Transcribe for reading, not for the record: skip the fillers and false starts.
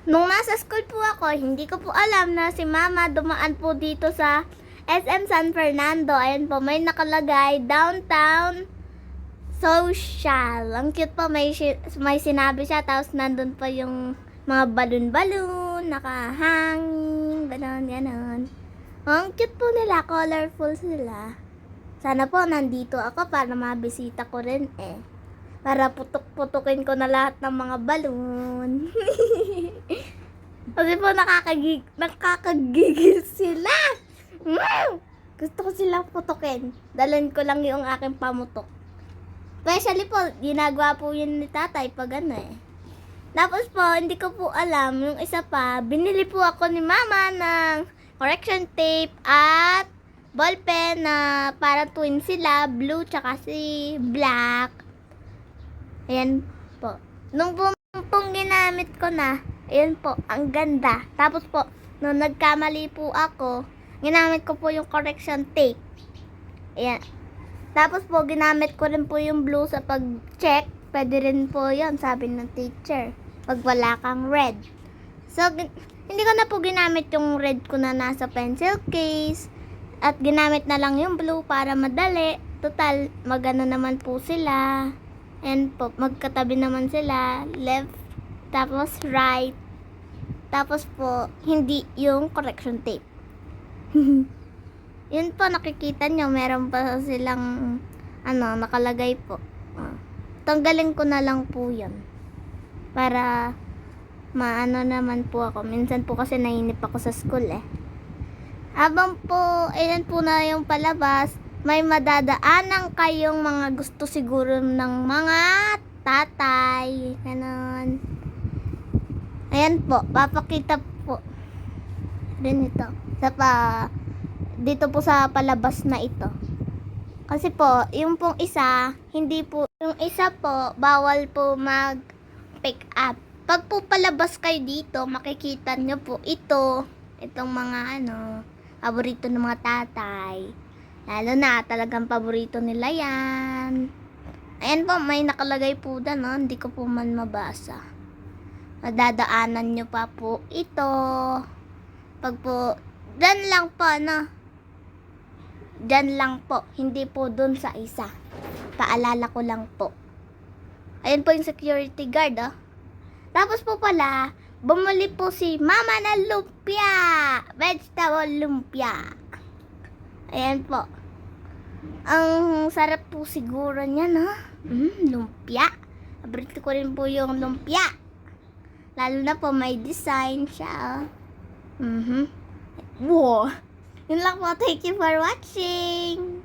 Nung nasa school po ako, hindi ko po alam na si Mama dumaan po dito sa SM San Fernando. Ayan po, may nakalagay, Downtown Social. Ang cute po, may sinabi siya, tapos nandun pa yung mga balon-balon, nakahangin, ganon. Ang cute po nila, colorful sila. Sana po nandito ako para mabisita ko rin eh. Para putok-putukin ko na lahat ng mga balon. Kasi po nakakagigil sila. Gusto ko silang putukin. Dalhin ko lang yung aking pamutok. Especially po, ginagawa po yun ni tatay pag ano eh. Tapos po, hindi ko po alam, yung isa pa, binili po ako ni mama ng correction tape at ballpen na parang twin sila, blue tsaka si black. Ayan po. Nung pong ginamit ko na, ayan po, ang ganda. Tapos po, nung nagkamali po ako, ginamit ko po yung correction tape. Ayan. Tapos po, ginamit ko rin po yung blue sa pag-check. Pwede rin po yun, sabi ng teacher. Pag wala kang red. So, hindi ko na po ginamit yung red ko na nasa pencil case. At ginamit na lang yung blue para madali. Total, magano naman po sila. And po, magkatabi naman sila. Left, tapos right. Tapos po, hindi yung correction tape. Yun po, nakikita nyo, meron pa silang, nakalagay po. Tanggalin ko na lang po yun. Para, maano naman po ako. Minsan po kasi nainip ako sa school eh. Habang po, ayan po na yung palabas, may madadaanan kayong mga gusto siguro ng mga tatay. Ganon. Ayan po, papakita po rin ito. Dito po sa palabas na ito. Kasi po, yung pong isa, hindi po, yung isa po, bawal po mag-pick up. Pag po palabas kayo dito, makikita nyo po itong mga paborito ng mga tatay. Lalo na, talagang paborito nila yan. Ayan po, may nakalagay po doon, no? Hindi ko po man mabasa. Madadaanan nyo pa po ito. Pag po, dyan lang po, Dyan lang po, hindi po doon sa isa. Paalala ko lang po. Ayan po yung security guard, oh. Tapos po pala, bumili po si Mama ng lumpia. Vegetable lumpia. Ayan po. Ang sarap po siguro niya, no? Lumpia. Paborito ko rin po yung lumpia. Lalo na po may design siya. Wow. Yun lang po. Thank you for watching.